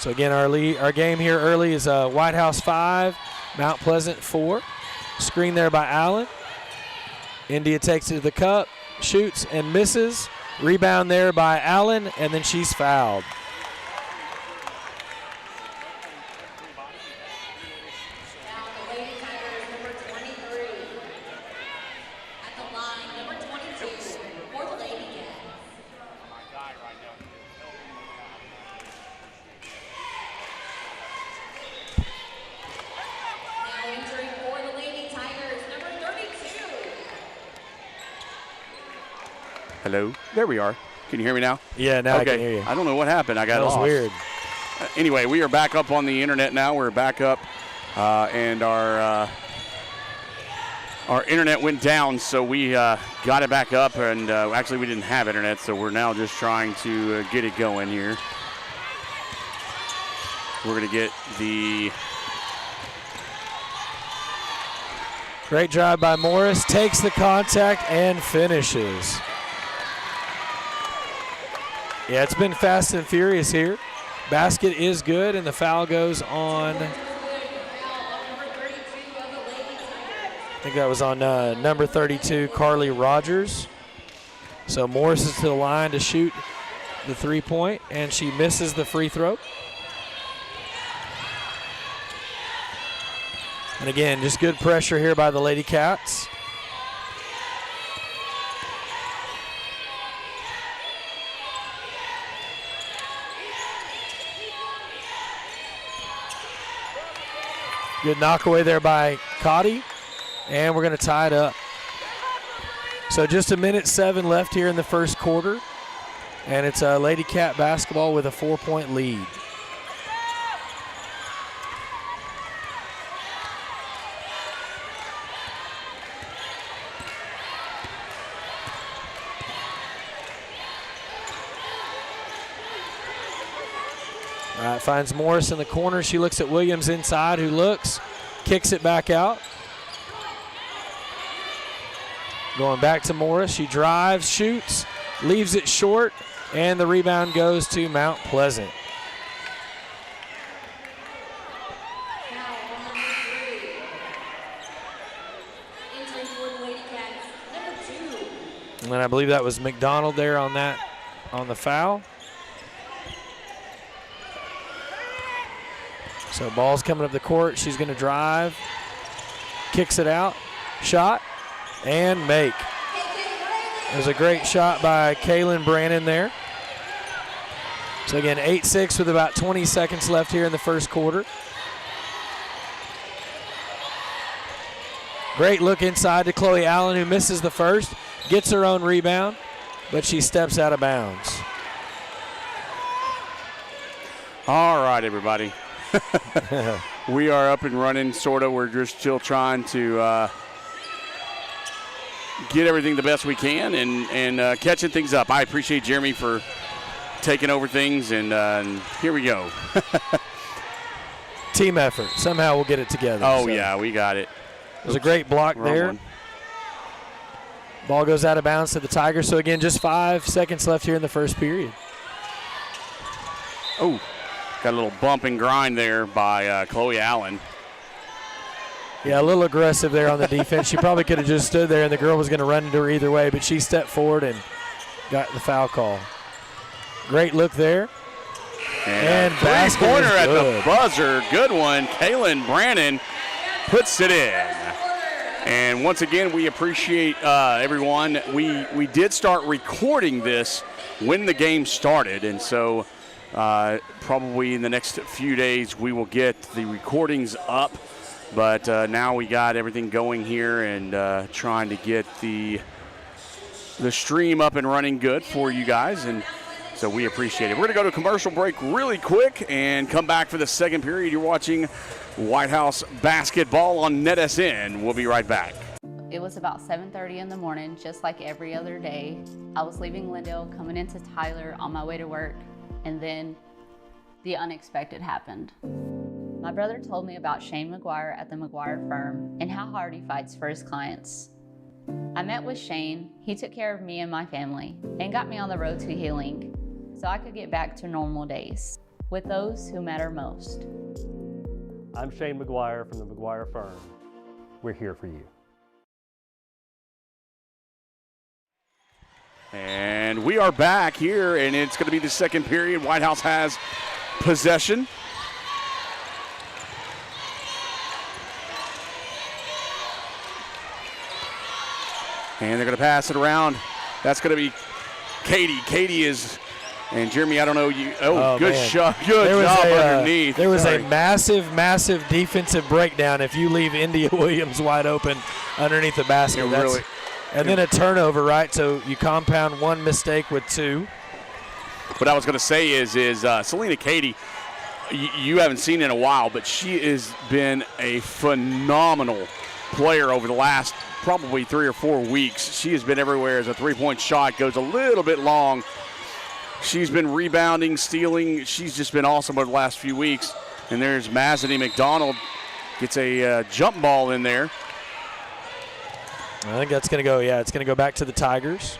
So again, our game here early is Whitehouse 5, Mount Pleasant 4. Screen there by Allen. India takes it to the cup, shoots and misses. Rebound there by Allen, and then she's fouled. Hello? There we are. Can you hear me now? Yeah, now okay. I can hear you. I don't know what happened. I got lost. That was weird. Anyway, we are back up on the internet now. We're back up, and our internet went down, so we got it back up. And actually, we didn't have internet, so we're now just trying to get it going here. We're going to get the... Great drive by Morris. Takes the contact and finishes. Yeah, it's been fast and furious here. Basket is good, and the foul goes on. I think that was on number 32, Carly Rogers. So Morris is to the line to shoot the three-point, and she misses the free throw. And again, just good pressure here by the Lady Cats. Good knockaway there by Cotty, and we're going to tie it up. So just 1:07 left here in the first quarter, and it's Lady Cat basketball with a 4-point lead. All right, finds Morris in the corner. She looks at Williams inside, who looks, kicks it back out. Going back to Morris. She drives, shoots, leaves it short, and the rebound goes to Mount Pleasant. And I believe that was McDonald there on the foul. So ball's coming up the court. She's going to drive, kicks it out, shot, and make. There's a great shot by Kaylin Brannon there. So again, 8-6 with about 20 seconds left here in the first quarter. Great look inside to Chloe Allen, who misses the first, gets her own rebound, but she steps out of bounds. All right, everybody. We are up and running, sort of. We're just still trying to get everything the best we can and catching things up. I appreciate Jeremy for taking over things, and here we go. Team effort. Somehow we'll get it together. Oh, so. Yeah, we got it. There's a great block there. One. Ball goes out of bounds to the Tigers. So, again, just 5 seconds left here in the first period. Oh. Got a little bump and grind there by Chloe Allen. Yeah, a little aggressive there on the defense. She probably could have just stood there, and the girl was going to run into her either way, but she stepped forward and got the foul call. Great look there. And three-pointer at the buzzer. Good one. Kaylin Brannon puts it in. And once again, we appreciate everyone. We did start recording this when the game started, and so probably in the next few days we will get the recordings up, but now we got everything going here and trying to get the stream up and running good for you guys, and so we appreciate it. We're going to go to a commercial break really quick and come back for the second period. You're watching Whitehouse basketball on NETSN. We'll be right back. It was about 7:30 in the morning, just like every other day. I was leaving Glendale, coming into Tyler on my way to work, and then the unexpected happened. My brother told me about Shane McGuire at the McGuire firm and how hard he fights for his clients. I met with Shane. He took care of me and my family and got me on the road to healing so I could get back to normal days. with those who matter most. I'm Shane McGuire from the McGuire Firm. We're here for you. And we are back here, and it's going to be the second period. Whitehouse has possession. And they're going to pass it around. That's going to be Katie. Katie is, and Jeremy, I don't know you. Oh, good man. shot. Good job underneath. There was Sorry. a massive defensive breakdown if you leave India Williams wide open underneath the basket. Yeah, really. And then a turnover, right? So you compound one mistake with two. What I was going to say is Selena Katie, you haven't seen in a while, but she has been a phenomenal player over the last probably 3 or 4 weeks. She has been everywhere as a three-point shot goes a little bit long. She's been rebounding, stealing. She's just been awesome over the last few weeks. And there's Mazany McDonald gets a jump ball in there. I think that's going to go, it's going to go back to the Tigers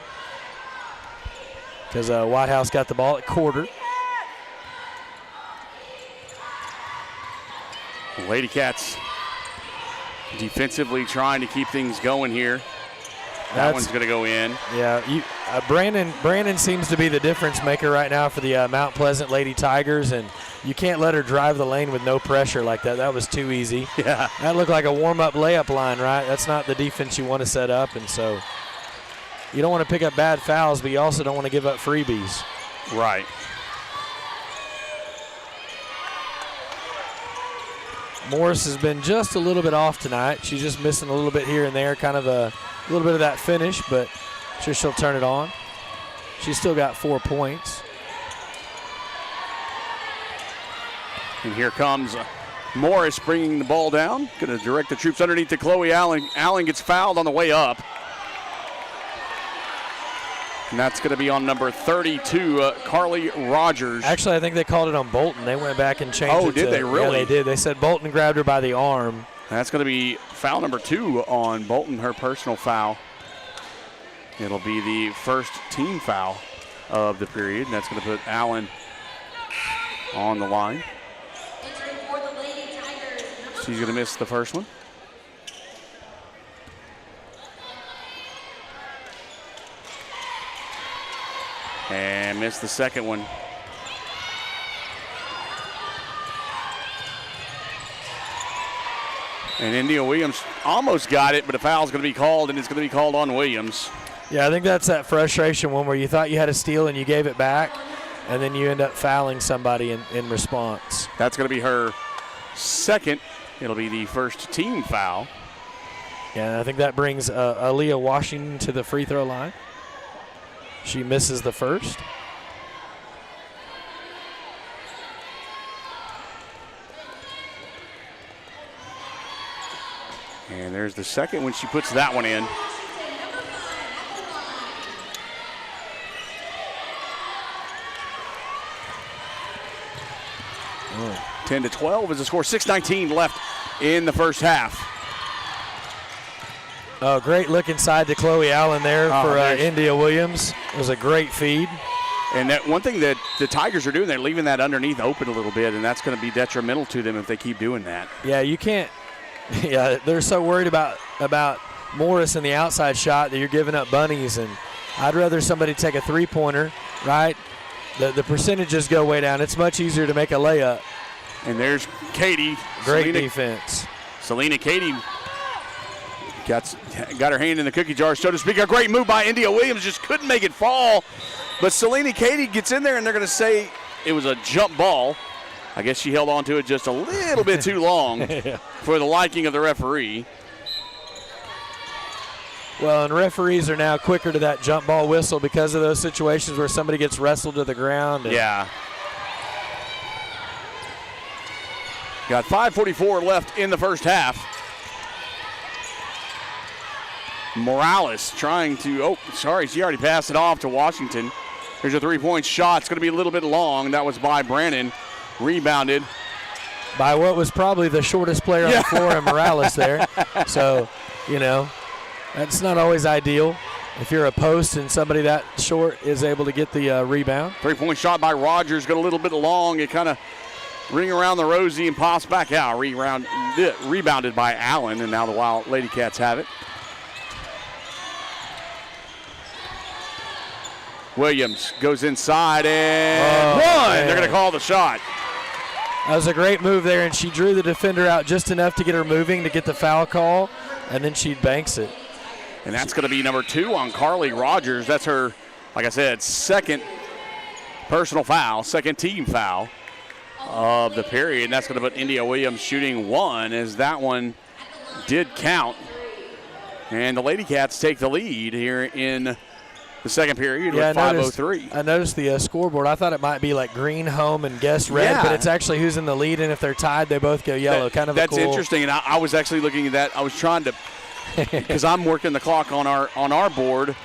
because Whitehouse got the ball at quarter. Lady Cats defensively trying to keep things going here. That one's going to go in. Yeah, Brandon seems to be the difference maker right now for the Mount Pleasant Lady Tigers, and you can't let her drive the lane with no pressure like that. That was too easy. Yeah. That looked like a warm-up layup line, right? That's not the defense you want to set up, and so you don't want to pick up bad fouls, but you also don't want to give up freebies. Right. Morris has been just a little bit off tonight. She's just missing a little bit here and there, kind of a little bit of that finish, but I'm sure she'll turn it on. She's still got 4 points. And here comes Morris bringing the ball down. Going to direct the troops underneath to Chloe Allen. Allen gets fouled on the way up. And that's going to be on number 32, Carly Rogers. Actually, I think they called it on Bolton. They went back and changed it. Oh, did they really? Yeah, they did. They said Bolton grabbed her by the arm. That's going to be foul number 2 on Bolton, her personal foul. It'll be the first team foul of the period. And that's going to put Allen on the line. She's going to miss the first one. And missed the second one. And India Williams almost got it, but a foul's going to be called, and it's going to be called on Williams. Yeah, I think that's that frustration one where you thought you had a steal and you gave it back, and then you end up fouling somebody in response. That's going to be her second. It'll be the first team foul. Yeah, I think that brings Aaliyah Washington to the free throw line. She misses the first. And there's the second when she puts that one in. Oh. 10-12 is the score. 6:19 left in the first half. Oh, great look inside to Chloe Allen there for India Williams. It was a great feed. And that one thing that the Tigers are doing, they're leaving that underneath open a little bit, and that's going to be detrimental to them if they keep doing that. Yeah, you can't. Yeah, they're so worried about Morris and the outside shot that you're giving up bunnies, and I'd rather somebody take a three-pointer, right? The percentages go way down. It's much easier to make a layup. And there's Katie. Great defense. Selena Katie got her hand in the cookie jar, so to speak. A great move by India Williams, just couldn't make it fall. But Selena Katie gets in there, and they're going to say it was a jump ball. I guess she held on to it just a little bit too long for the liking of the referee. Well, and referees are now quicker to that jump ball whistle because of those situations where somebody gets wrestled to the ground. Yeah. Got 5:44 left in the first half. Morales trying to, she already passed it off to Washington. Here's a three-point shot. It's going to be a little bit long. That was by Brannon. Rebounded by what was probably the shortest player on the floor in Morales there. So, that's not always ideal. if you're a post and somebody that short is able to get the rebound. Three-point shot by Rogers, got a little bit long. It kind of ring around the rosy and pops back out. Rebounded by Allen, and now the Wild Lady Cats have it. Williams goes inside and one. Man. They're going to call the shot. That was a great move there, and she drew the defender out just enough to get her moving to get the foul call, and then she banks it. And that's going to be number 2 on Carly Rogers. That's her, like I said, second personal foul, second team foul of the period. And that's going to put India Williams shooting 1, as that one did count. And the Lady Cats take the lead here in the second period with 5:03. I noticed the scoreboard. I thought it might be like green home and guest red, but it's actually who's in the lead, and if they're tied, they both go yellow. That's cool. interesting, and I was actually looking at that. I was trying to, because I'm working the clock on our board,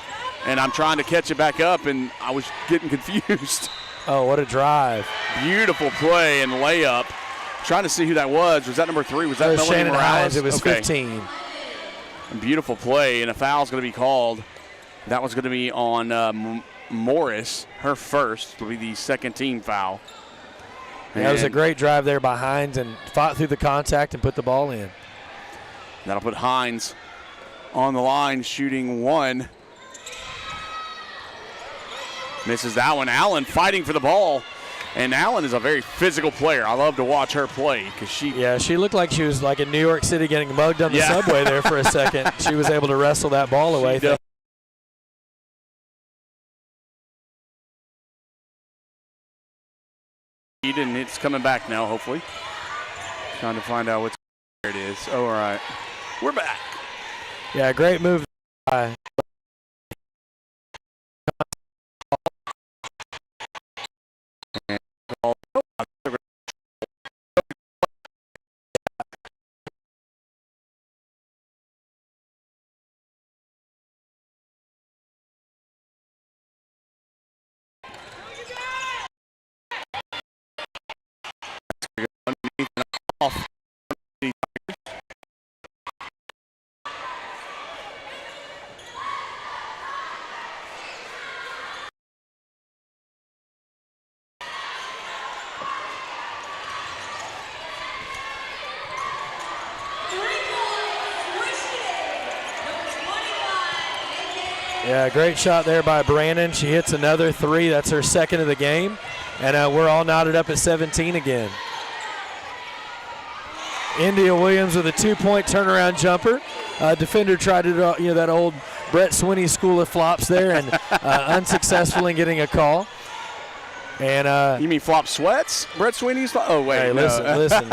and I'm trying to catch it back up, and I was getting confused. Oh, what a drive. Beautiful play and layup. Trying to see who that was. Was that number 3? Was that Melanie Shannon Morales? Hines. It was 15. Beautiful play, and a foul's going to be called. That was going to be on Morris, her first. Will be the second team foul. Yeah, it was a great drive there by Hines, and fought through the contact and put the ball in. That'll put Hines on the line, shooting 1. Misses that one. Allen fighting for the ball. And Allen is a very physical player. I love to watch her play because she looked like she was like in New York City getting mugged on the subway there for a second. She was able to wrestle that ball away. And it's coming back now, hopefully. Trying to find out where it is. Oh, all right. We're back. Yeah, great move. Yeah, great shot there by Brandon. She hits another 3. That's her second of the game. And we're all knotted up at 17 again. India Williams with a 2-point turnaround jumper. Defender tried to, that old Brett Swinney school of flops there, and unsuccessful in getting a call. And you mean flop sweats? Brett Swinney's? Oh, wait. Hey, listen.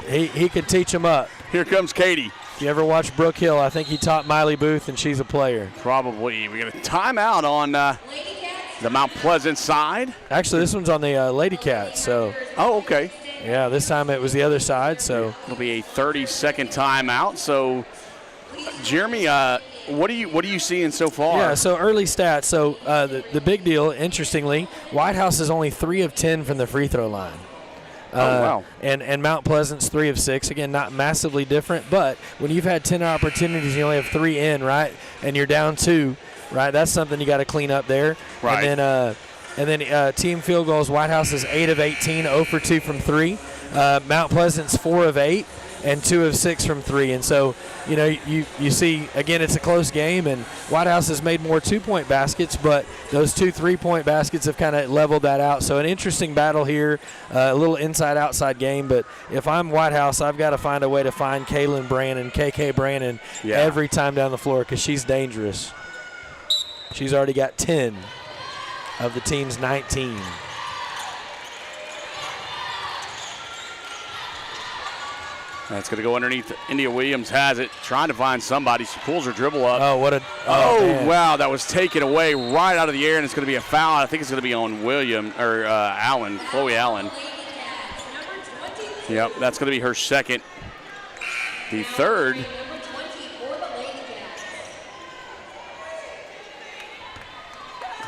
He can teach them up. Here comes Katie. If you ever watch Brooke Hill, I think he taught Miley Booth, and she's a player. Probably. We got a timeout on the Mount Pleasant side. Actually, this one's on the Lady Cats. So. Oh, okay. Yeah, this time it was the other side. So it'll be a 30-second timeout. So, Jeremy, what are you seeing so far? Yeah, so early stats. So the big deal, interestingly, Whitehouse is only 3 of 10 from the free throw line. Wow. And Mount Pleasant's 3 of 6. Again, not massively different, but when you've had 10 opportunities, you only have 3 in, right? And you're down 2, right? That's something you got to clean up there. Right. And then team field goals, Whitehouse is 8 of 18, 0 for 2 from 3. Mount Pleasant's 4 of 8 and 2 of 6 from 3. And so, you see, again, it's a close game, and Whitehouse has made more 2-point baskets, but those 2 3-point baskets have kind of leveled that out. So an interesting battle here, a little inside-outside game. But if I'm Whitehouse, I've got to find a way to find KK Brannon every time down the floor, because she's dangerous. She's already got 10 of the team's 19. That's going to go underneath. India Williams has it, trying to find somebody. She pulls her dribble up. Oh, wow, that was taken away right out of the air, and it's going to be a foul. I think it's going to be on Allen, Chloe Allen. Yep, that's going to be her second. The third.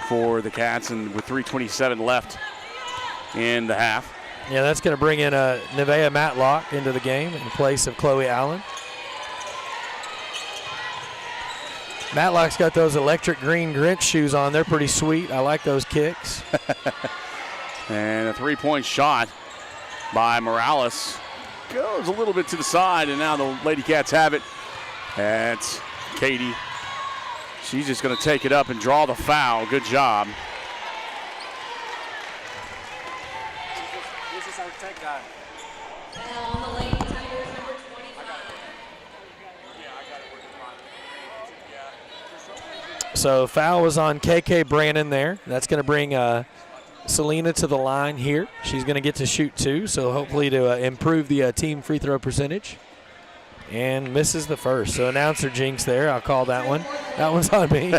For the Cats, and with 3:27 left in the half. Yeah, that's going to bring in Nevaeh Matlock into the game in place of Chloe Allen. Matlock's got those electric green Grinch shoes on. They're pretty sweet. I like those kicks. And a three-point shot by Morales. Goes a little bit to the side, and now the Lady Cats have it. That's Katie. She's just going to take it up and draw the foul. Good job. This is our tech guy. On the Lady Tigers, number 25. So foul was on KK Brannon there. That's going to bring Selena to the line here. She's going to get to shoot 2, so hopefully to improve the team free throw percentage. And misses the first. So announcer jinx there. I'll call that one. That one's on me.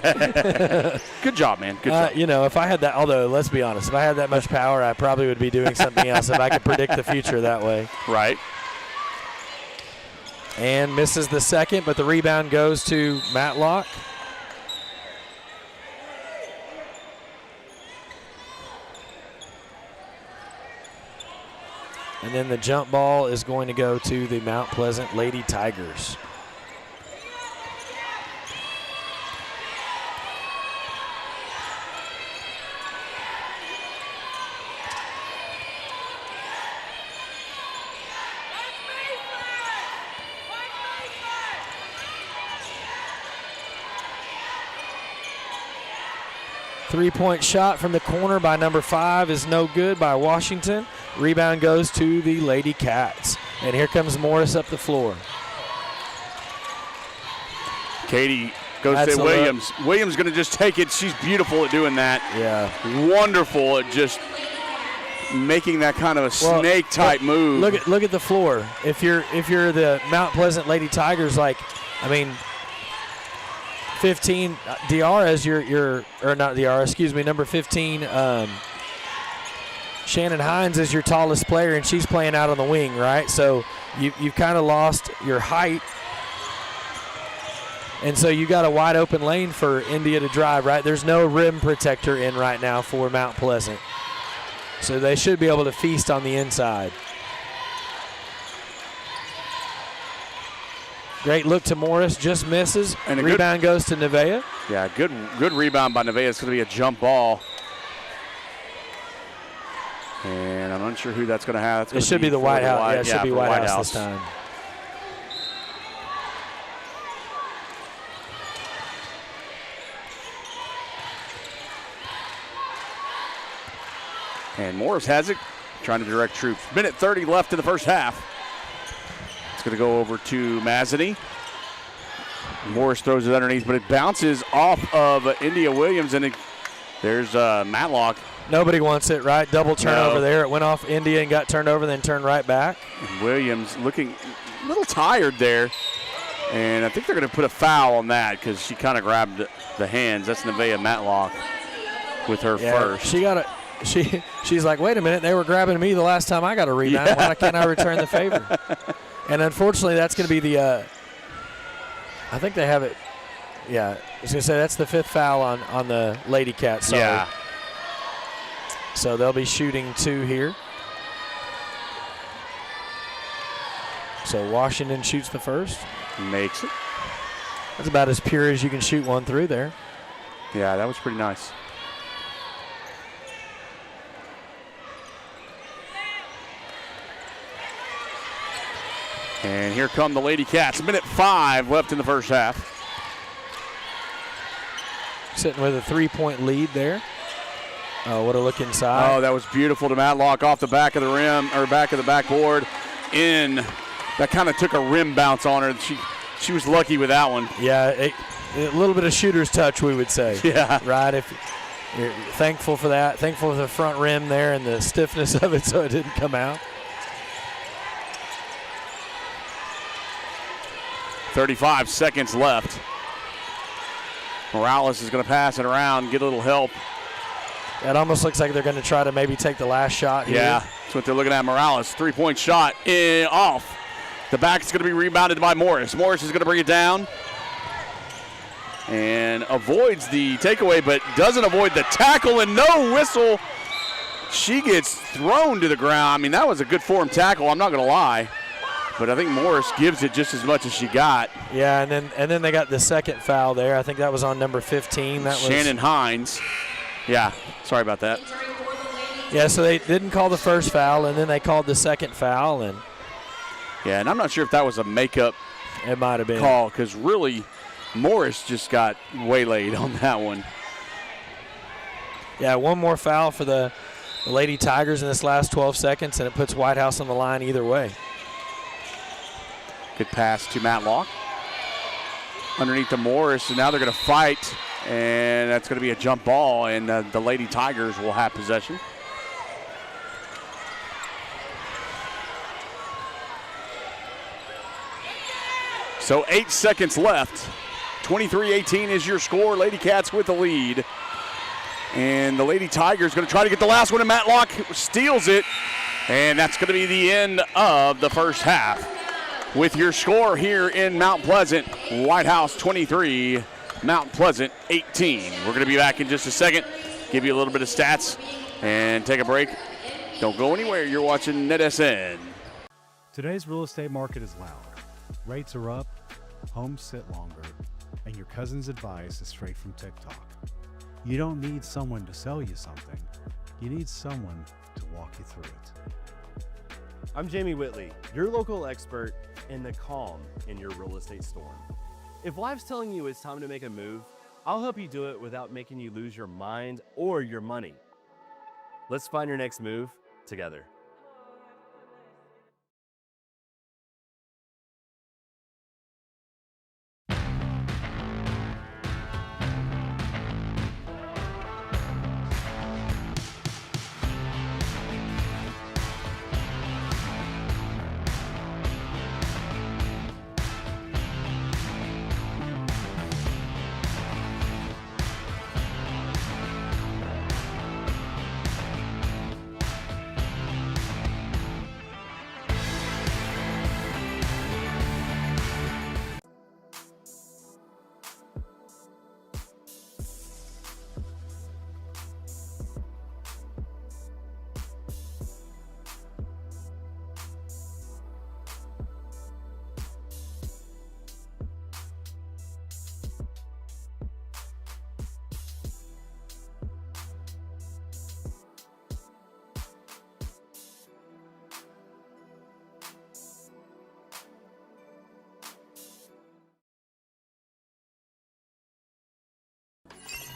Good job, man. Good job. You know, if I had that, although let's be honest, if I had that much power, I probably would be doing something else if I could predict the future that way. Right. And misses the second, but the rebound goes to Matlock. And then the jump ball is going to go to the Mount Pleasant Lady Tigers. Three-point shot from the corner by number 5 is no good by Washington. Rebound goes to the Lady Cats. And here comes Morris up the floor. Katie goes That's to a Williams. Williams going to just take it. She's beautiful at doing that. Yeah. Wonderful at just making that kind of a snake-type move. Look at the floor. If you're the Mount Pleasant Lady Tigers, like, I mean, 15 Diarra is number 15 Shannon Hines is your tallest player, and she's playing out on the wing, right? So you've kind of lost your height, and so you got a wide open lane for India to drive, right? There's no rim protector in right now for Mount Pleasant, so they should be able to feast on the inside. Great look to Morris, just misses. And a rebound goes to Nevaeh. Yeah, good rebound by Nevaeh. It's going to be a jump ball. And I'm unsure who that's going to have. It should be the Whitehouse. Yeah, it should be Whitehouse this time. And Morris has it, trying to direct troops. Minute 30 left in the first half. It's going to go over to Mazzini. Morris throws it underneath, but it bounces off of India Williams, and there's Matlock. Nobody wants it, right? Double turnover there. It went off India and got turned over, then turned right back. And Williams looking a little tired there, and I think they're going to put a foul on that because she kind of grabbed the hands. That's Nevaeh Matlock with her first. She got it. She's like, wait a minute, they were grabbing me the last time I got a rebound. Yeah. Why can't I return the favor? And unfortunately, that's going to be the I think they have it. Yeah, I was going to say that's the 5th foul on the Lady Cats. Sorry. Yeah. So they'll be shooting 2 here. So Washington shoots the first. Makes it. That's about as pure as you can shoot one through there. Yeah, that was pretty nice. And here come the Lady Cats. Minute 5 left in the first half. Sitting with a 3-point lead there. Oh, what a look inside. Oh, that was beautiful to Matlock off the back of the rim, or back of the backboard. In. That kind of took a rim bounce on her. She was lucky with that one. Yeah, a little bit of shooter's touch, we would say. Yeah. Right? If you're thankful for that. Thankful for the front rim there and the stiffness of it so it didn't come out. 35 seconds left. Morales is going to pass it around, get a little help. It almost looks like they're going to try to maybe take the last shot here. Yeah, that's what they're looking at. Morales, 3-point shot off. The back is going to be rebounded by Morris. Morris is going to bring it down and avoids the takeaway, but doesn't avoid the tackle, and no whistle. She gets thrown to the ground. I mean, that was a good form tackle, I'm not going to lie. But I think Morris gives it just as much as she got. Yeah, and then they got the second foul there. I think that was on number 15. That was Shannon Hines. Yeah, sorry about that. Yeah, so they didn't call the first foul, and then they called the second foul, and yeah, and I'm not sure if that was a makeup it might have been call, because really Morris just got waylaid on that one. Yeah, one more foul for the Lady Tigers in this last 12 seconds, and it puts Whitehouse on the line either way. Good pass to Matlock. Underneath to Morris, and now they're going to fight, and that's going to be a jump ball, and the Lady Tigers will have possession. So 8 seconds left. 23-18 is your score. Lady Cats with the lead. And the Lady Tigers going to try to get the last one, and Matlock steals it. And that's going to be the end of the first half. With your score here in Mount Pleasant, Whitehouse 23, Mount Pleasant 18. We're going to be back in just a second, give you a little bit of stats, and take a break. Don't go anywhere. You're watching NETSN. Today's real estate market is loud. Rates are up, homes sit longer, and your cousin's advice is straight from TikTok. You don't need someone to sell you something. You need someone to walk you through it. I'm Jamie Whitley, your local expert in the calm in your real estate storm. If life's telling you it's time to make a move, I'll help you do it without making you lose your mind or your money. Let's find your next move together.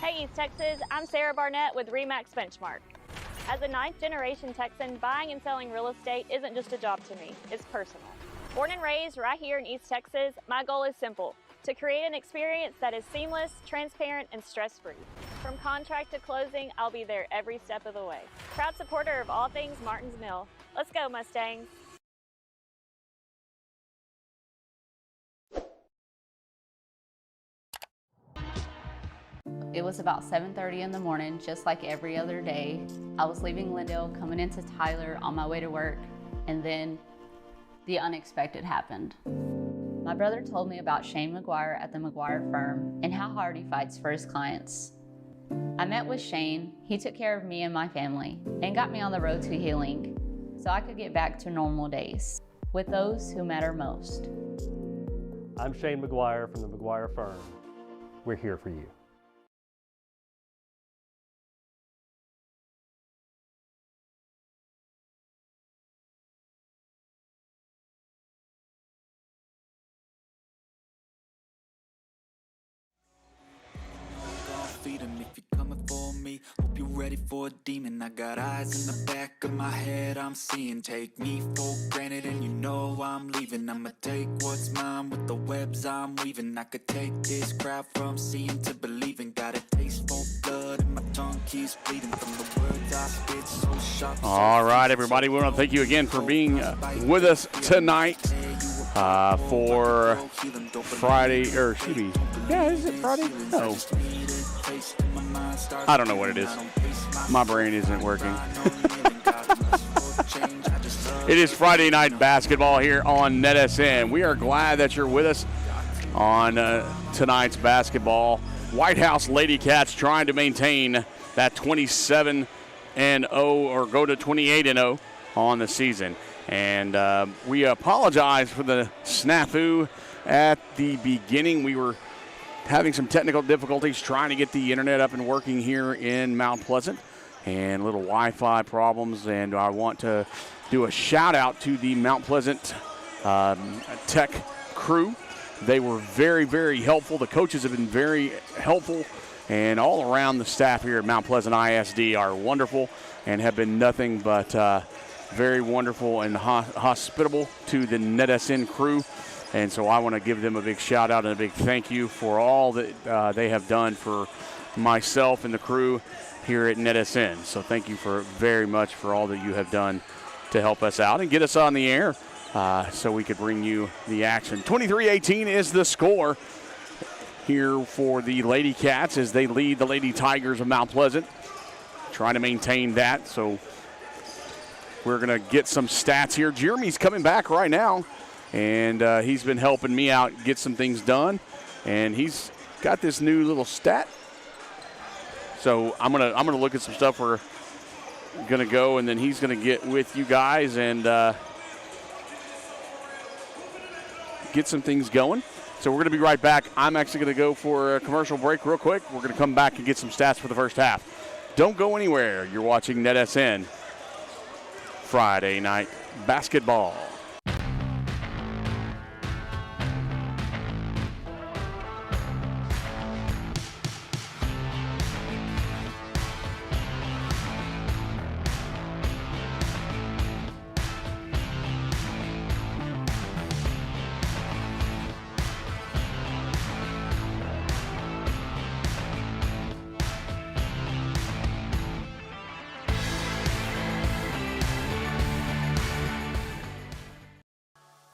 Hey East Texas, I'm Sarah Barnett with RE/MAX Benchmark. As a 9th generation Texan, buying and selling real estate isn't just a job to me, it's personal. Born and raised right here in East Texas, my goal is simple: to create an experience that is seamless, transparent, and stress-free. From contract to closing, I'll be there every step of the way. Proud supporter of all things Martins Mill. Let's go, Mustangs. It was about 7:30 in the morning, just like every other day. I was leaving Lindale, coming into Tyler on my way to work, and then the unexpected happened. My brother told me about Shane McGuire at the McGuire firm and how hard he fights for his clients. I met with Shane, he took care of me and my family, and got me on the road to healing so I could get back to normal days with those who matter most. I'm Shane McGuire from the McGuire firm. We're here for you. Feed 'em if you're coming for me. Hope you're ready for a demon. I got eyes in the back of my head, I'm seeing. Take me for granted and you know I'm leaving. I'ma take what's mine with the webs I'm weaving. I could take this crowd from seeing to believing. Got a taste for blood and my tongue keeps bleeding from the words I spit, so sharp. All right, everybody, we want to thank you again for being with us tonight for Friday, or excuse me, yeah, is it Friday? No. I don't know what it is. My brain isn't working. It is Friday night basketball here on NETSN. We are glad that you're with us on tonight's basketball. Whitehouse Lady Cats trying to maintain that 27-0 or go to 28-0 on the season. And we apologize for the snafu at the beginning. We were having some technical difficulties trying to get the internet up and working here in Mount Pleasant, and little Wi-Fi problems. And I want to do a shout out to the Mount Pleasant tech crew. They were very, very helpful. The coaches have been very helpful, and all around the staff here at Mount Pleasant ISD are wonderful and have been nothing but very wonderful and hospitable to the NETSN crew. And so I want to give them a big shout out and a big thank you for all that they have done for myself and the crew here at NETSN. So thank you very much for all that you have done to help us out and get us on the air so we could bring you the action. 23-18 is the score here for the Lady Cats as they lead the Lady Tigers of Mount Pleasant, trying to maintain that. So we're going to get some stats here. Jeremy's coming back right now, and he's been helping me out get some things done, and he's got this new little stat. So I'm gonna look at some stuff we're gonna go, and then he's gonna get with you guys and get some things going. So we're gonna be right back. I'm actually gonna go for a commercial break real quick. We're gonna come back and get some stats for the first half. Don't go anywhere. You're watching NETSN Friday Night Basketball.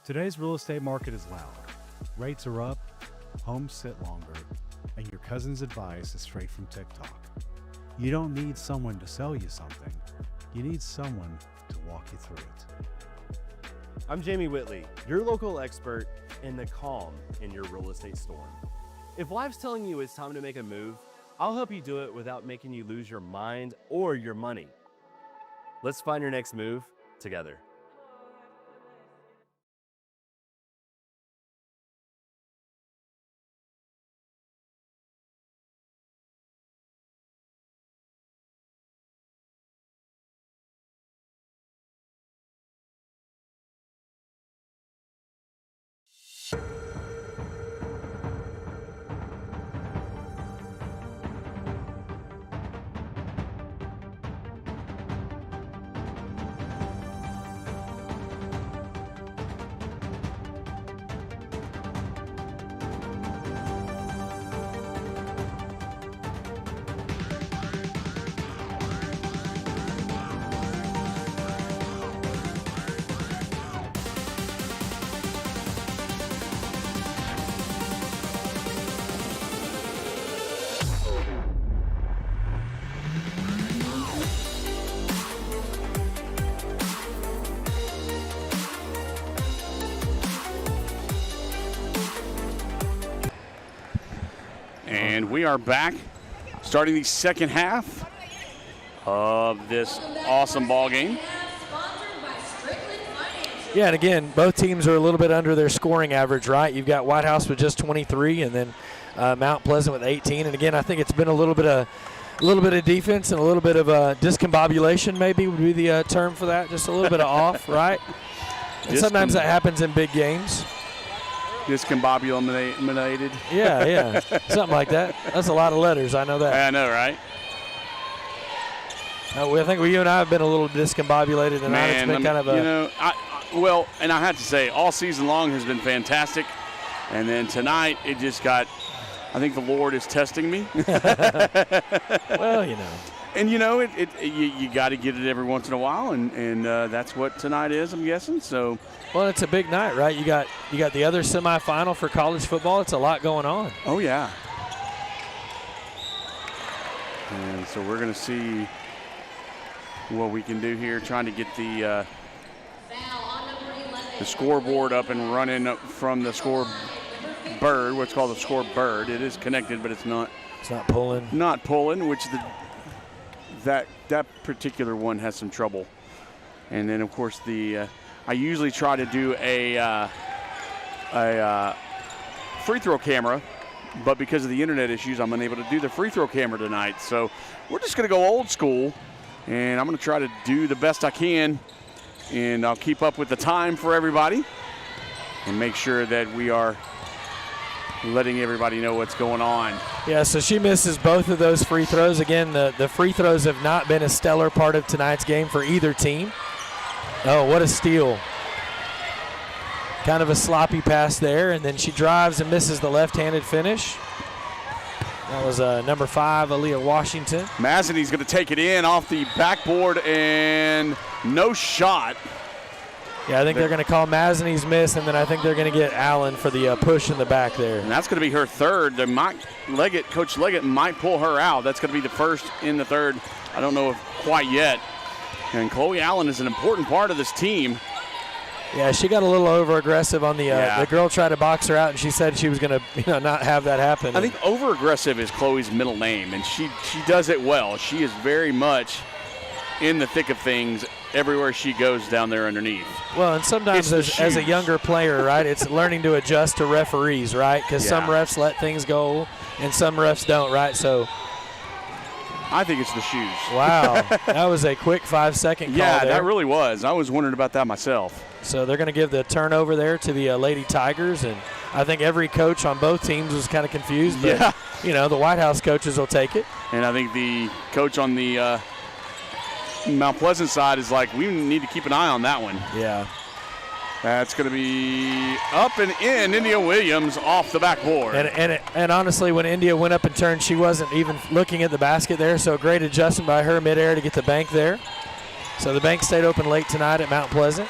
Today's real estate market is loud. Rates are up, homes sit longer, and your cousin's advice is straight from TikTok. You don't need someone to sell you something. You need someone to walk you through it. I'm Jamie Whitley, your local expert in the calm in your real estate storm. If life's telling you it's time to make a move, I'll help you do it without making you lose your mind or your money. Let's find your next move together. And we are back, starting the second half of this awesome ball game. Yeah, and again, both teams are a little bit under their scoring average, right? You've got Whitehouse with just 23, and then Mount Pleasant with 18. And again, I think it's been a little bit of defense and a little bit of discombobulation, maybe would be the term for that. Just a little bit of off, right? And sometimes that happens in big games. Discombobulated. Yeah, something like that. That's a lot of letters. I know that. I know, right? I think you and I have been a little discombobulated, and it's been kind of a. And I have to say, all season long has been fantastic, and then tonight it just got. I think the Lord is testing me. Well, you know. And you got to get it every once in a while, and that's what tonight is, I'm guessing. So. Well, it's a big night, right? You got the other semifinal for college football. It's a lot going on. Oh yeah. And so we're going to see what we can do here, trying to get the scoreboard up and running up from the scoreboard, what's called the scoreboard. It is connected, but it's not. It's not pulling. Not pulling, which that particular one has some trouble. And then of course the I usually try to do a free throw camera, but because of the internet issues, I'm unable to do the free throw camera tonight. So we're just going to go old school, and I'm going to try to do the best I can, and I'll keep up with the time for everybody and make sure that we are letting everybody know what's going on. Yeah, so she misses both of those free throws. Again, the free throws have not been a stellar part of tonight's game for either team. Oh, what a steal. Kind of a sloppy pass there, and then she drives and misses the left-handed finish. That was number 5, Aaliyah Washington. Mazzani's going to take it in off the backboard, and no shot. Yeah, I think they're going to call Mazzani's miss, and then I think they're going to get Allen for the push in the back there. And that's going to be her third. Coach Leggett might pull her out. That's going to be the first in the third. I don't know if quite yet. And Chloe Allen is an important part of this team. Yeah, she got a little over-aggressive on the girl tried to box her out, and she said she was going to not have that happen. I think over-aggressive is Chloe's middle name, and she does it well. She is very much in the thick of things everywhere she goes down there underneath. Well, and sometimes as a younger player, right, it's learning to adjust to referees, right? Because some refs let things go and some refs don't, right? So I think it's the shoes. Wow, that was a quick 5-second call Yeah, there. that really was. I was wondering about that myself. So they're going to give the turnover there to the Lady Tigers, and I think every coach on both teams was kind of confused, but, the Whitehouse coaches will take it. And I think the coach on the Mount Pleasant side is like, we need to keep an eye on that one. Yeah. That's going to be up and in. India Williams off the backboard. And honestly, when India went up and turned, she wasn't even looking at the basket there, so a great adjustment by her midair to get the bank there. So the bank stayed open late tonight at Mount Pleasant.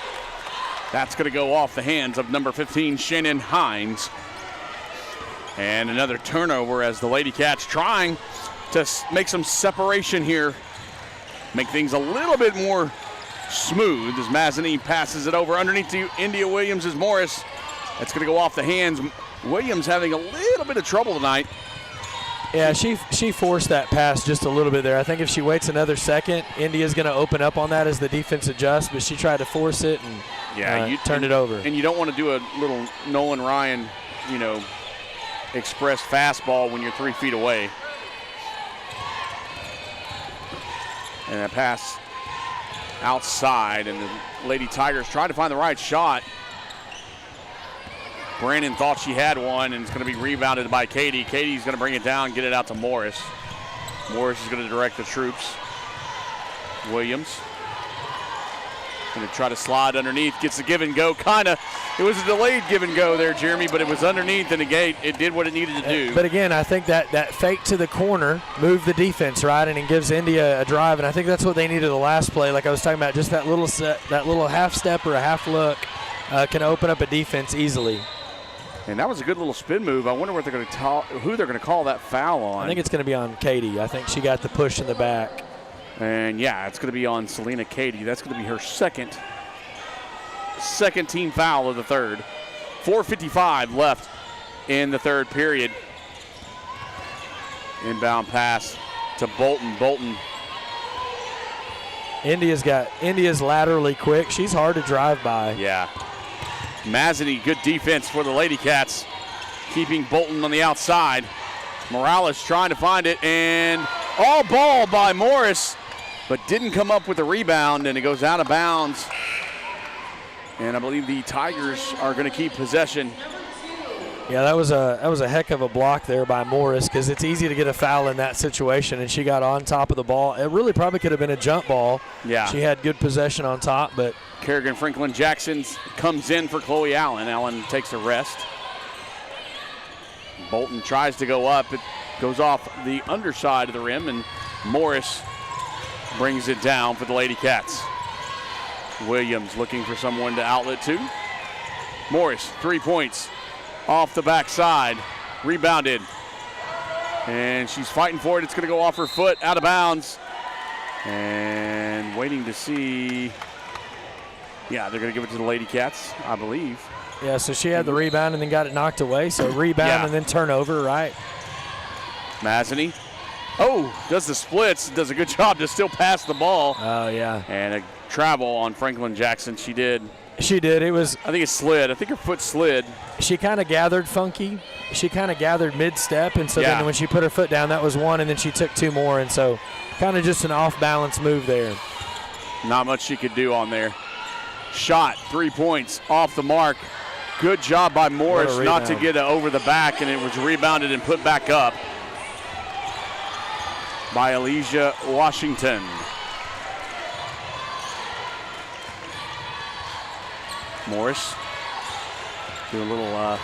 That's going to go off the hands of number 15, Shannon Hines. And another turnover as the Lady Cats trying to make some separation here. Make things a little bit more smooth as Mazzani passes it over underneath to India Williams as Morris. That's going to go off the hands. Williams having a little bit of trouble tonight. Yeah, she forced that pass just a little bit there. I think if she waits another second, India's going to open up on that as the defense adjusts, but she tried to force it and turned it over. And you don't want to do a little Nolan Ryan, express fastball when you're 3 feet away. And that pass outside, and the Lady Tigers trying to find the right shot. Brandon thought she had one, and it's going to be rebounded by Katie. Katie's going to bring it down, get it out to Morris. Morris is going to direct the troops. Williams going to try to slide underneath, gets the give and go. It was a delayed give and go there, Jeremy, but it was underneath and it did what it needed to do. But again, I think that fake to the corner moved the defense, right, and it gives India a drive, and I think that's what they needed the last play. Like I was talking about, just that little half step or a half look can open up a defense easily. And that was a good little spin move. I wonder what they're going to who they're going to call that foul on. I think it's going to be on Katie. I think she got the push in the back. And it's going to be on Selena Katie. That's going to be her second team foul of the third. 4:55 left in the third period. Inbound pass to Bolton. Bolton. India's laterally quick. She's hard to drive by. Yeah. Mazzani, good defense for the Lady Cats, keeping Bolton on the outside. Morales trying to find it, and all ball by Morris, but didn't come up with the rebound, and it goes out of bounds. And I believe the Tigers are going to keep possession. Yeah, that was a heck of a block there by Morris, because it's easy to get a foul in that situation, and she got on top of the ball. It really probably could have been a jump ball. Yeah. She had good possession on top, but Kerrigan Franklin Jackson comes in for Chloe Allen. Allen takes a rest. Bolton tries to go up. It goes off the underside of the rim, and Morris brings it down for the Lady Cats. Williams looking for someone to outlet to. Morris, 3 points off the backside. Rebounded. And she's fighting for it. It's going to go off her foot, out of bounds. And waiting to see. Yeah, they're going to give it to the Lady Cats, I believe. Yeah, so she had the rebound and then got it knocked away. So rebound and then turnover, right? Mazzani. Oh, does the splits. Does a good job to still pass the ball. Oh, yeah. And a travel on Franklin Jackson. She did. She did. It was. I think it slid. I think her foot slid. She kind of gathered funky. She kind of gathered mid-step, and so then when she put her foot down, that was one, and then she took two more, and so kind of just an off-balance move there. Not much she could do on there. Shot, 3 points, off the mark. Good job by Morris not to get over the back, and it was rebounded and put back up by Elijah Washington. Morris do a little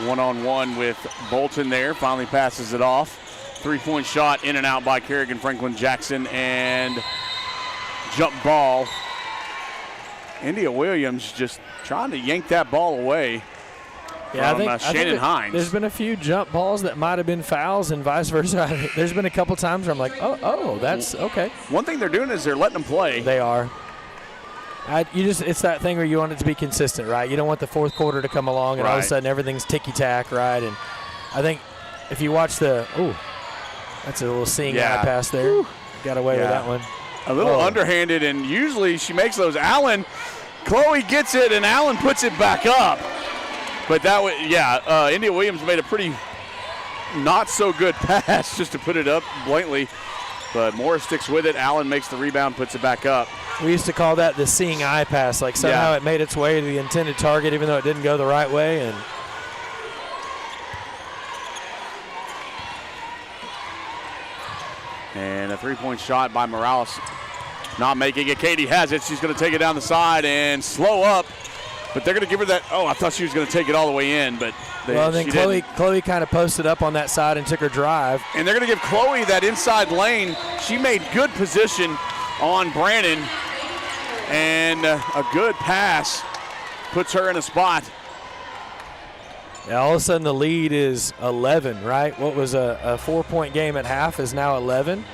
one-on-one with Bolton there. Finally passes it off. 3-point shot in and out by Kerrigan Franklin Jackson, and jump ball. India Williams just trying to yank that ball away from Shannon Hines. There's been a few jump balls that might have been fouls and vice versa. There's been a couple times where I'm like, oh, that's okay. One thing they're doing is they're letting them play. They are. It's that thing where you want it to be consistent, right? You don't want the fourth quarter to come along and all of a sudden everything's ticky-tack, right? And I think if you watch that's a little seeing eye pass there. Whew. Got away with that one. A little underhanded, and usually she makes those. Chloe gets it, and Allen puts it back up. But that was, India Williams made a pretty not so good pass just to put it up blatantly. But Morris sticks with it. Allen makes the rebound, puts it back up. We used to call that the seeing eye pass. Like somehow it made its way to the intended target even though it didn't go the right way. And a 3-point shot by Morales. Not making it. Katie has it. She's going to take it down the side and slow up. But they're going to give her that. Oh, I thought she was going to take it all the way in, but then Chloe kind of posted up on that side and took her drive. And they're going to give Chloe that inside lane. She made good position on Brannon, and a good pass puts her in a spot. Yeah, all of a sudden the lead is 11, right? What was a 4-point game at half is now 11.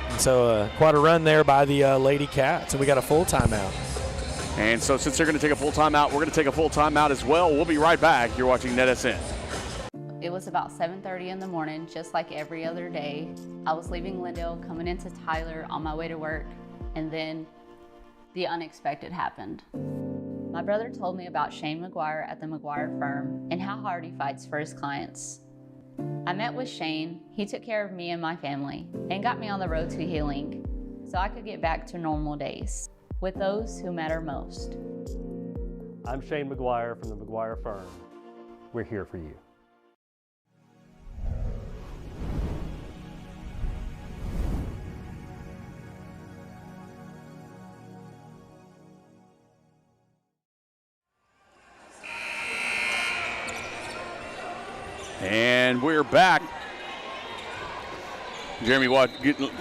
And so quite a run there by the Lady Cats, and we got a full timeout. And so since they're going to take a full timeout, we're going to take a full timeout as well. We'll be right back. You're watching NETSN. It was about 7:30 in the morning, just like every other day. I was leaving Lindale, coming into Tyler on my way to work, and then the unexpected happened. My brother told me about Shane McGuire at the McGuire firm and how hard he fights for his clients. I met with Shane, he took care of me and my family, and got me on the road to healing so I could get back to normal days with those who matter most. I'm Shane McGuire from the McGuire firm. We're here for you. And we're back. Jeremy Watt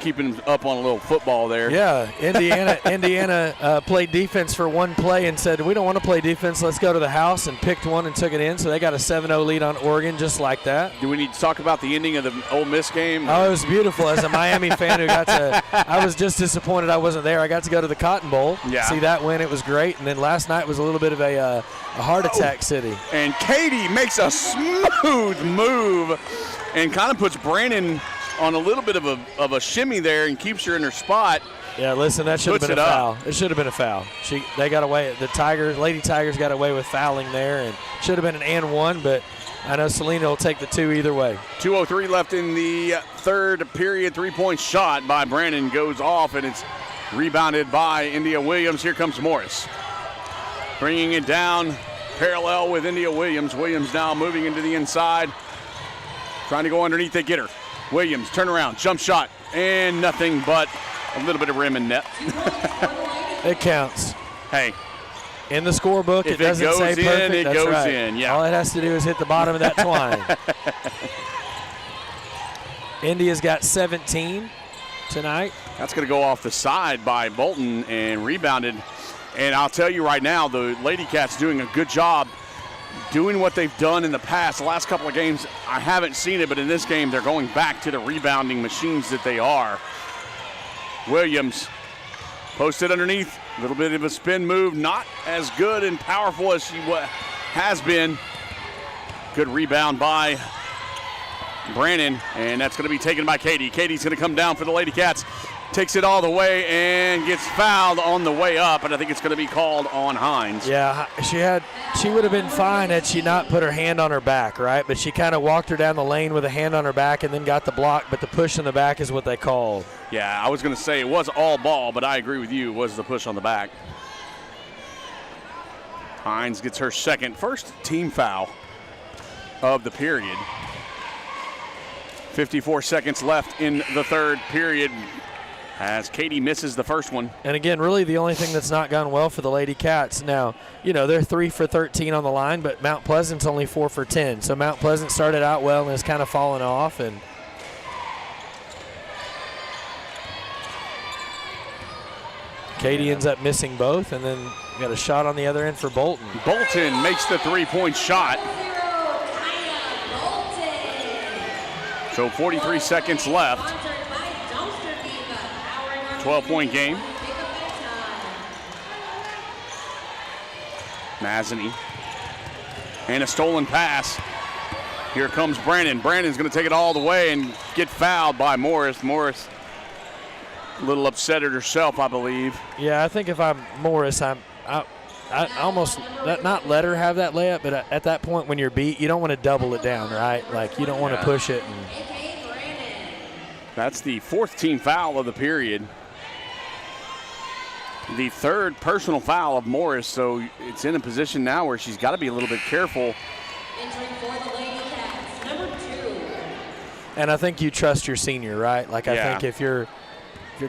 keeping up on a little football there. Yeah, Indiana played defense for one play and said, we don't want to play defense, let's go to the house, and picked one and took it in. So they got a 7-0 lead on Oregon just like that. Do we need to talk about the ending of the Ole Miss game? Oh, it was beautiful. As a Miami fan who I was just disappointed I wasn't there. I got to go to the Cotton Bowl, see that win. It was great. And then last night was a little bit of a heart attack city. And Katie makes a smooth move and kind of puts Brandon on a little bit of a shimmy there and keeps her in her spot. Yeah, listen, that should have been a foul. It should have been a foul. They got away. The Lady Tigers got away with fouling there, and should have been an and one, but I know Selena will take the two either way. 2:03 left in the third period. 3-point shot by Brandon goes off, and it's rebounded by India Williams. Here comes Morris, bringing it down parallel with India Williams. Williams now moving into the inside, trying to go underneath. They get her. Williams, turn around, jump shot, and nothing but a little bit of rim and net. It counts. Hey. In the scorebook, it doesn't say perfect. It goes in, yeah. All it has to do is hit the bottom of that twine. India's got 17 tonight. That's going to go off the side by Bolton and rebounded. And I'll tell you right now, the Lady Cats doing a good job doing what they've done in the past. The last couple of games, I haven't seen it, but in this game, they're going back to the rebounding machines that they are. Williams posted underneath. A little bit of a spin move, not as good and powerful as she has been. Good rebound by Brannon, and that's going to be taken by Katie. Katie's going to come down for the Lady Cats. Takes it all the way and gets fouled on the way up, and I think it's going to be called on Hines. Yeah, she would have been fine had she not put her hand on her back, right? But she kind of walked her down the lane with a hand on her back and then got the block, but the push in the back is what they called. Yeah, I was going to say it was all ball, but I agree with you. It was the push on the back. Hines gets her first team foul of the period. 54 seconds left in the third period as Katie misses the first one. And again, really the only thing that's not gone well for the Lady Cats. Now, they're 3 for 13 on the line, but Mount Pleasant's only 4 for 10. So Mount Pleasant started out well and has kind of fallen off. And Katie ends up missing both, and then got a shot on the other end for Bolton. Bolton makes the three-point shot. So 43 seconds left. 12-point game. Mazzini. And a stolen pass. Here comes Brannon. Brannon's going to take it all the way and get fouled by Morris. Morris a little upset at herself, I believe. Yeah, I think if I'm Morris, I almost not let her have that layup, but at that point when you're beat, you don't want to double it down, right? Like you don't want to push it. That's the fourth team foul of the period. The third personal foul of Morris, so it's in a position now where she's got to be a little bit careful. And I think you trust your senior, right? Like I think if you're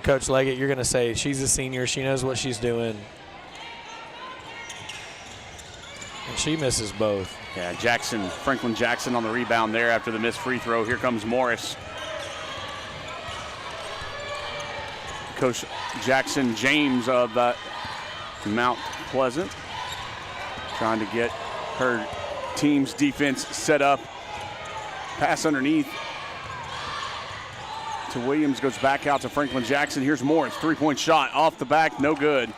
Coach Leggett, you're going to say she's a senior, she knows what she's doing. And she misses both. Yeah, Franklin Jackson on the rebound there after the missed free throw. Here comes Morris. Coach Jackson James of Mount Pleasant trying to get her team's defense set up. Pass underneath to Williams, goes back out to Franklin Jackson. Here's Morris, three-point shot off the back, no good.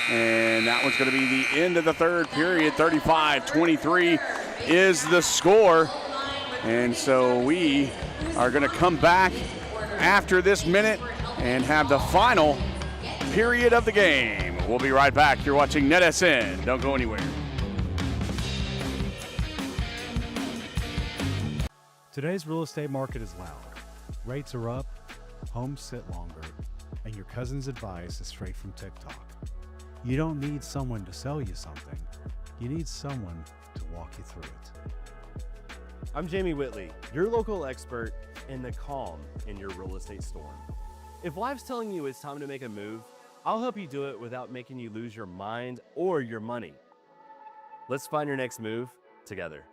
And that one's going to be the end of the third period. 35-23 is the score. And so we are going to come back after this minute and have the final period of the game. We'll be right back. You're watching NETSN. Don't go anywhere. Today's real estate market is loud. Rates are up, homes sit longer, and your cousin's advice is straight from TikTok. You don't need someone to sell you something. You need someone to walk you through it. I'm Jamie Whitley, your local expert in the calm in your real estate storm. If life's telling you it's time to make a move, I'll help you do it without making you lose your mind or your money. Let's find your next move together.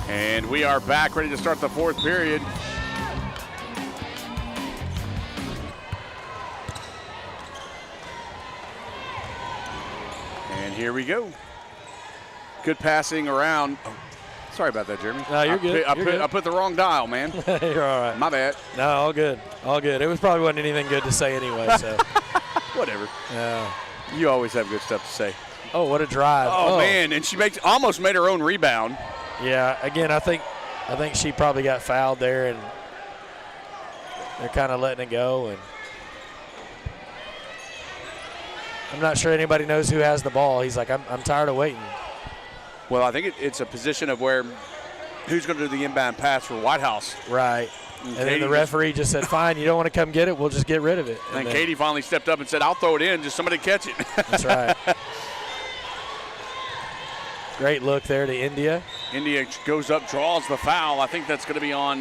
And we are back, ready to start the fourth period. And here we go. Good passing around. Oh, sorry about that, Jeremy. No, you're good. I put the wrong dial, man. You're all right. My bad. No, all good. All good. It was probably wasn't anything good to say anyway, so. Whatever. Yeah. You always have good stuff to say. Oh, what a drive. Oh, man, and she almost made her own rebound. Yeah, again, I think she probably got fouled there, and they're kind of letting it go. And I'm not sure anybody knows who has the ball. He's like, I'm tired of waiting. Well, I think it's a position of where who's going to do the inbound pass for Whitehouse. Right. And then the referee just said, fine, you don't want to come get it, we'll just get rid of it. And Katie finally stepped up and said, I'll throw it in, just somebody catch it. That's right. Great look there to India. India goes up, draws the foul. I think that's going to be on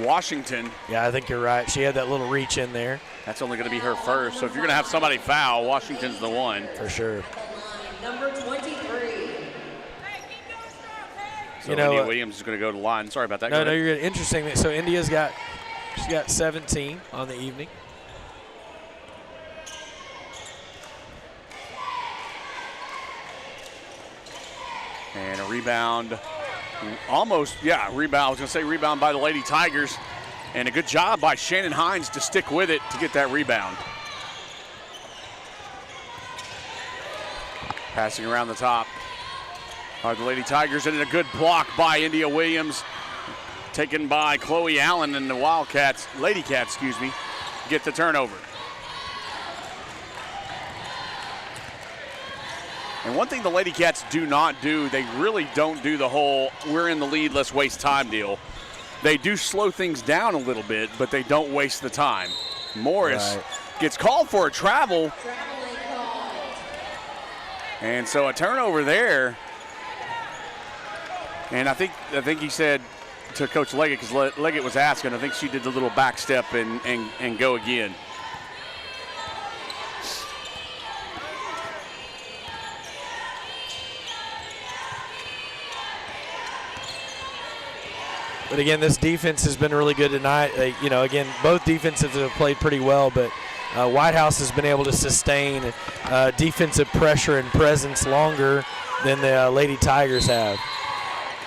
Washington. Yeah, I think you're right. She had that little reach in there. That's only going to be her first. So if you're going to have somebody foul, Washington's the one. For sure. Number 23. So India Williams is going to go to the line. Sorry about that. No, you're good. Interesting. So India's got 17 on the evening. And a rebound. Rebound. I was going to say rebound by the Lady Tigers. And a good job by Shannon Hines to stick with it to get that rebound. Passing around the top are the Lady Tigers, and a good block by India Williams. Taken by Chloe Allen, and the Lady Cats, get the turnover. And one thing the Lady Cats do not do, they really don't do the whole we're in the lead, let's waste time deal. They do slow things down a little bit, but they don't waste the time. Morris gets called for a travel. And so a turnover there. And I think he said to Coach Leggett, because Leggett was asking, I think she did the little back step and go again. But again, this defense has been really good tonight. Again, both defenses have played pretty well, but Whitehouse has been able to sustain defensive pressure and presence longer than the Lady Tigers have.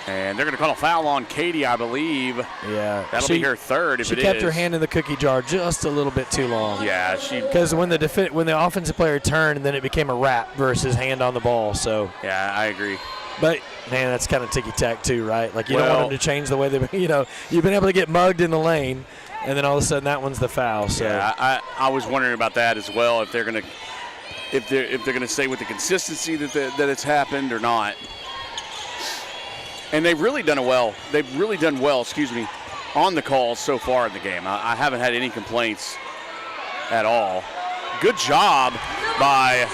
And they're going to call a foul on Katie, I believe. Yeah. That'll be her third if it is. She kept her hand in the cookie jar just a little bit too long. Yeah, because when the offensive player turned, then it became a wrap versus hand on the ball. So. Yeah, I agree. But, man, that's kind of ticky-tack too, right? Like, you don't want them to change the way they, you've been able to get mugged in the lane, and then all of a sudden that one's the foul. So. Yeah, I was wondering about that as well, if they're going to stay with the consistency that it's happened or not. And they've really done well, on the calls so far in the game. I haven't had any complaints at all. Good job by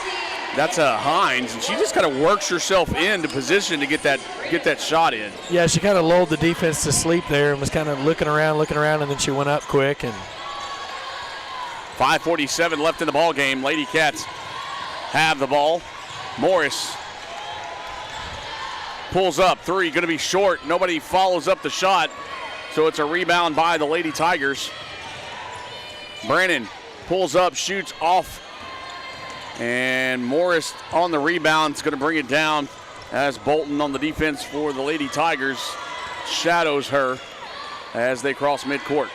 Hines, and she just kind of works herself into position to get that shot in. Yeah, she kind of lulled the defense to sleep there and was kind of looking around, and then she went up quick. And 5:47 left in the ball game. Lady Cats have the ball. Morris pulls up, three, going to be short. Nobody follows up the shot, so it's a rebound by the Lady Tigers. Brannon pulls up, shoots off, and Morris on the rebound is going to bring it down as Bolton on the defense for the Lady Tigers shadows her as they cross midcourt.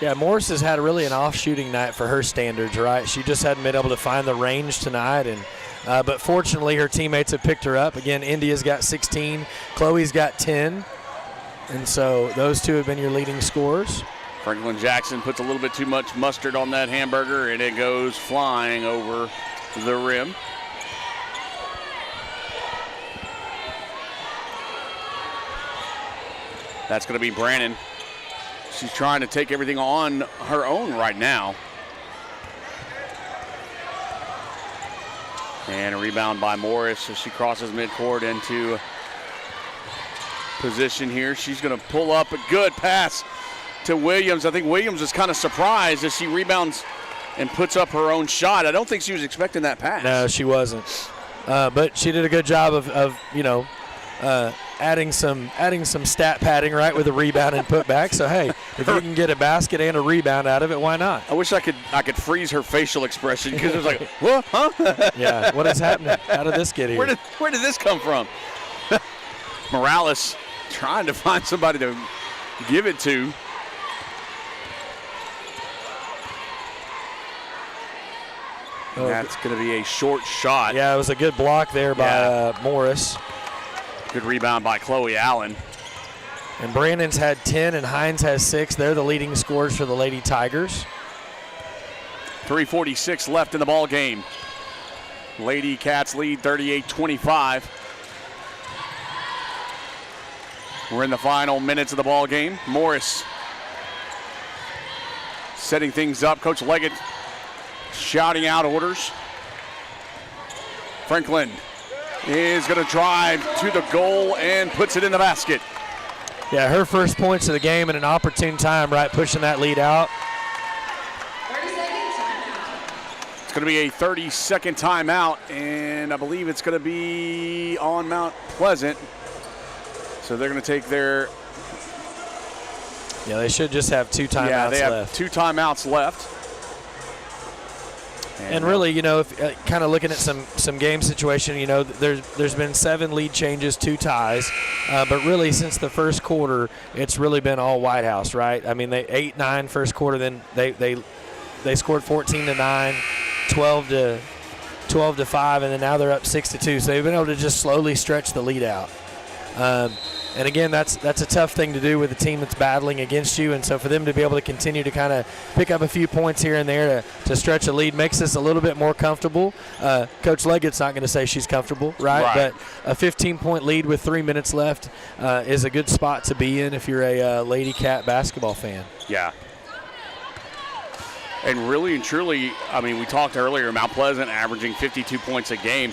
Yeah, Morris has had really an off shooting night for her standards, right? She just hadn't been able to find the range tonight, and but fortunately her teammates have picked her up. Again, India's got 16, Chloe's got 10, and so those two have been your leading scorers. Franklin Jackson puts a little bit too much mustard on that hamburger, and it goes flying over the rim. That's going to be Brannon. She's trying to take everything on her own right now. And a rebound by Morris as she crosses midcourt into position here. She's going to pull up a good pass to Williams. I think Williams is kind of surprised as she rebounds and puts up her own shot. I don't think she was expecting that pass. No, she wasn't. But she did a good job of adding some stat padding, right, with a rebound and put back. So hey, if you can get a basket and a rebound out of it, why not? I wish I could freeze her facial expression, because it was like, what? Huh? Yeah. What is happening? How did this get here? Where did this come from? Morales trying to find somebody to give it to. That's going to be a short shot. Yeah, it was a good block there by Morris. Good rebound by Chloe Allen. And Brandon's had 10 and Hines has 6. They're the leading scorers for the Lady Tigers. 3:46 left in the ball game. Lady Cats lead 38-25. We're in the final minutes of the ball game. Morris setting things up. Coach Leggett shouting out orders. Franklin is going to drive to the goal and puts it in the basket. Yeah, her first points of the game in an opportune time, right, pushing that lead out. 30-second timeout. It's going to be a 30-second timeout, and I believe it's going to be on Mount Pleasant. So they're going to take their... Yeah, they should just have 2 timeouts Yeah, they have left. 2 timeouts left. And really, you know, if kind of looking at some game situation, you know, there's been 7 lead changes, 2 ties, but really since the first quarter, it's really been all Whitehouse, right? I mean, they 8-9 first quarter, then they scored 14-9, 12-5, and then now they're up 6-2. So they've been able to just slowly stretch the lead out. And again, that's a tough thing to do with a team that's battling against you. And so for them to be able to continue to kind of pick up a few points here and there to stretch a lead makes us a little bit more comfortable. Coach Leggett's not going to say she's comfortable, right? But a 15-point lead with 3 minutes left is a good spot to be in if you're a Lady Cat basketball fan. Yeah. And really and truly, I mean, we talked earlier, Mount Pleasant averaging 52 points a game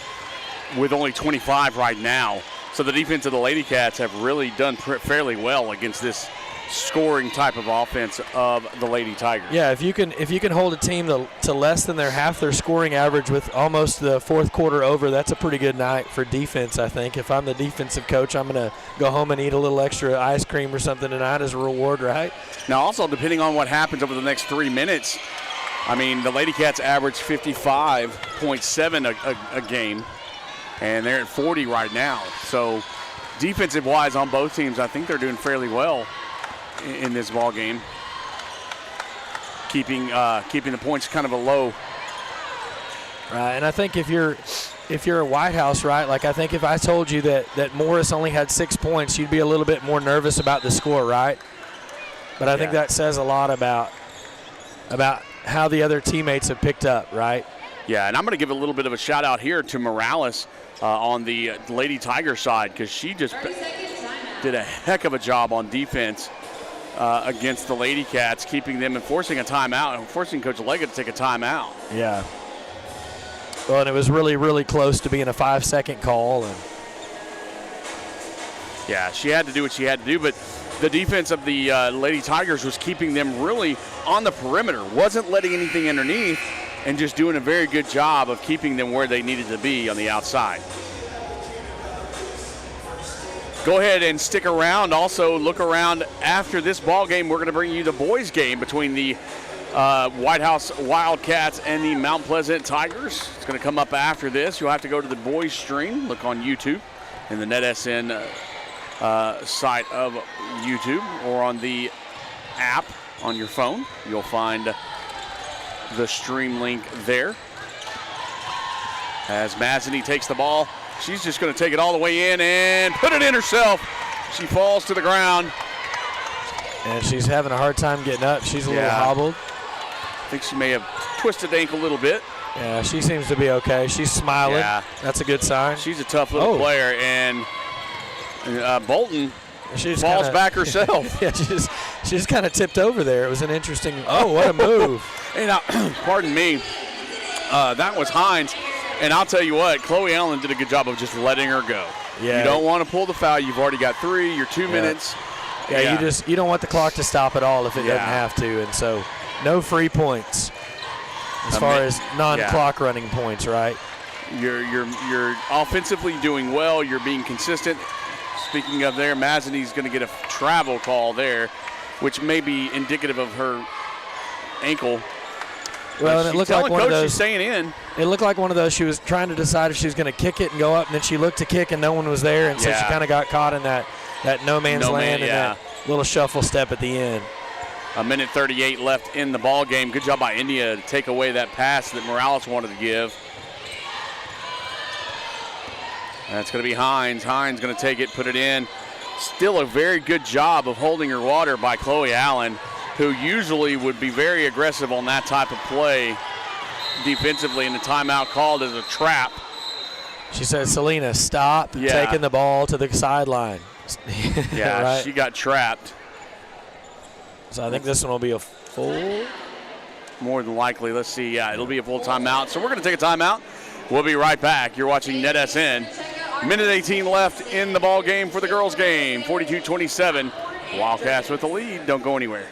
with only 25 right now. So the defense of the Lady Cats have really done fairly well against this scoring type of offense of the Lady Tigers. Yeah, if you can hold a team to less than half their scoring average with almost the fourth quarter over, that's a pretty good night for defense, I think. If I'm the defensive coach, I'm going to go home and eat a little extra ice cream or something tonight as a reward, right? Now, also, depending on what happens over the next 3 minutes, I mean, the Lady Cats average 55.7 a game. And they're at 40 right now. So defensive-wise on both teams, I think they're doing fairly well in this ball game, keeping the points kind of a low. And I think if you're a Whitehouse, right, like I think if I told you that Morris only had 6 points, you'd be a little bit more nervous about the score, right? But I think that says a lot about how the other teammates have picked up, right? Yeah, and I'm going to give a little bit of a shout-out here to Morales on the Lady Tiger side, because she just did a heck of a job on defense against the Lady Cats, keeping them and forcing a timeout and forcing Coach Leggett to take a timeout. Yeah. Well, and it was really, really close to being a 5-second call. And yeah, she had to do what she had to do, but the defense of the Lady Tigers was keeping them really on the perimeter, wasn't letting anything underneath, and just doing a very good job of keeping them where they needed to be on the outside. Go ahead and stick around. Also, look around after this ball game. We're going to bring you the boys' game between the Whitehouse Wildcats and the Mount Pleasant Tigers. It's going to come up after this. You'll have to go to the boys' stream. Look on YouTube in the NETSN site of YouTube, or on the app on your phone. You'll find the stream link there. As Mazzini takes the ball, she's just going to take it all the way in and put it in herself. She falls to the ground. And she's having a hard time getting up. She's a little hobbled. I think she may have twisted the ankle a little bit. Yeah, she seems to be okay. She's smiling. Yeah. That's a good sign. She's a tough little player, and Bolton falls back herself. Yeah, she just kind of tipped over there. It was an interesting. Oh, what a move! Hey, now, pardon me. That was Hines, and I'll tell you what, Chloe Allen did a good job of just letting her go. Yeah. You don't want to pull the foul. You've already got 3. You're 2 minutes. Yeah, you don't want the clock to stop at all if it doesn't have to, and so no free points as far as non-clock running points, right? You're offensively doing well. You're being consistent. Speaking of there, Mazzini's going to get a travel call there, which may be indicative of her ankle. Well, and it looked like one of those. She's staying in. It looked like one of those. She was trying to decide if she was going to kick it and go up, and then she looked to kick, and no one was there, and so she kind of got caught in that no man's land and that little shuffle step at the end. 1:38 left in the ball game. Good job by India to take away that pass that Morales wanted to give. That's going to be Hines. Hines going to take it, put it in. Still a very good job of holding her water by Chloe Allen, who usually would be very aggressive on that type of play defensively, and the timeout called as a trap. She said, Selena, stop taking the ball to the sideline. Yeah, right? She got trapped. So I think this one will be a full. More than likely. Let's see. Yeah, it'll be a full timeout. So we're going to take a timeout. We'll be right back. You're watching NETSN. 1:18 left in the ball game for the girls' game. 42-27. Wildcats with the lead. Don't go anywhere.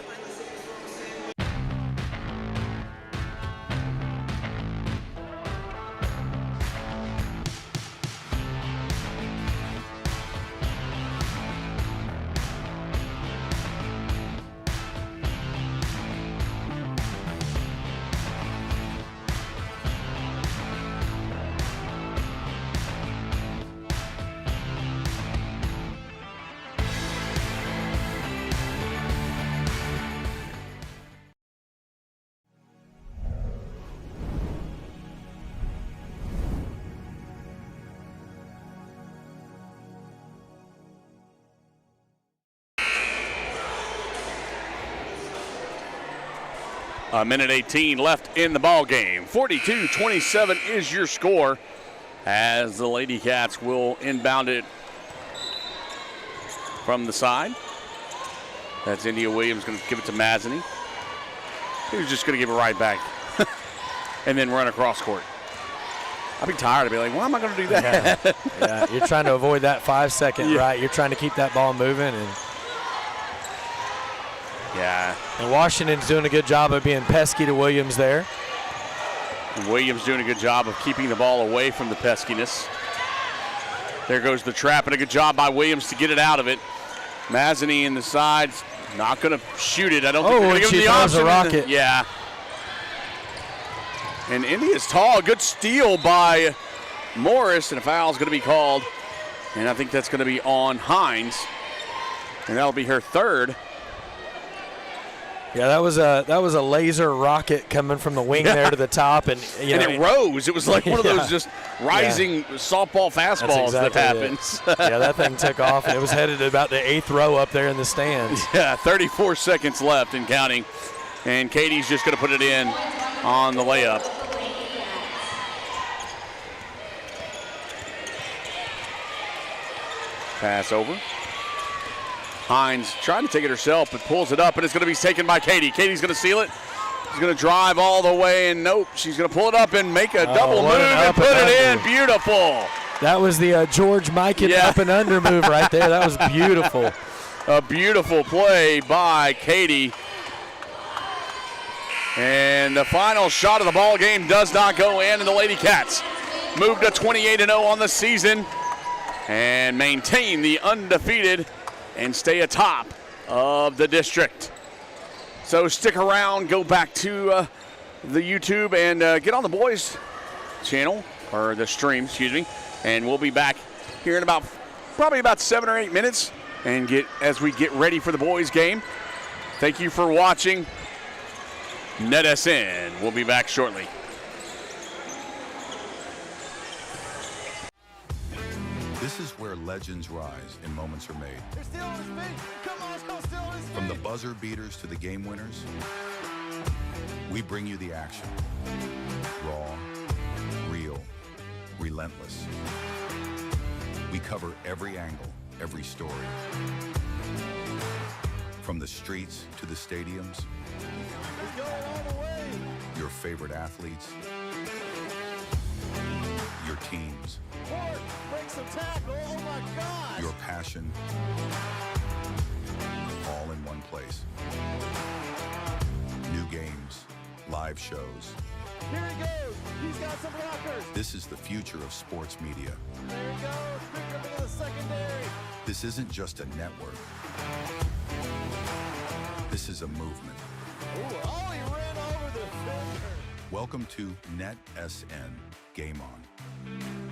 A minute 18 left in the ball game. 42-27 is your score as the Lady Cats will inbound it from the side. That's India Williams going to give it to Mazzini. He was just going to give it right back and then run across court. I'd be tired. I'd be like, why am I going to do that? Yeah, you're trying to avoid that 5 second, right? You're trying to keep that ball moving. And Washington's doing a good job of being pesky to Williams there. And Williams doing a good job of keeping the ball away from the peskiness. There goes the trap, and a good job by Williams to get it out of it. Mazzini in the sides, not going to shoot it. I don't think they're going to give him the option. A rocket. Yeah. And India's tall. Good steal by Morris, and a foul is going to be called. And I think that's going to be on Hines. And that'll be her third. Yeah, that was a laser rocket coming from the wing there to the top, and it rose. It was like one of those just rising softball fastballs that happens. Yeah, that thing took off, and it was headed to about the 8th row up there in the stands. Yeah, 34 seconds left and counting, and Katie's just going to put it in on the layup. Pass over. Hines trying to take it herself, but pulls it up, and it's going to be taken by Katie. Katie's going to seal it. She's going to drive all the way, and nope. She's going to pull it up and make a double move and put it in. Beautiful. That was the George Mikan up and under move right there. That was beautiful. A beautiful play by Katie. And the final shot of the ball game does not go in, and the Lady Cats move to 28-0 on the season and maintain the undefeated and stay atop of the district. So stick around, go back to the YouTube and get on the boys channel, or the stream, excuse me, and we'll be back here in probably about 7 or 8 minutes and as we get ready for the boys game. Thank you for watching. NETSN. We'll be back shortly. This is where legends rise and moments are made. From the buzzer beaters to the game winners, we bring you the action. Raw, real, relentless. We cover every angle, every story. From the streets to the stadiums, your favorite athletes, your teams, your passion, all in one place. New games, live shows. Here he goes. He's got some blockers. This is the future of sports media. There he goes. Picked up into the secondary. This isn't just a network. This is a movement. Ooh, oh, he ran over the defender. Welcome to NETSN Game On.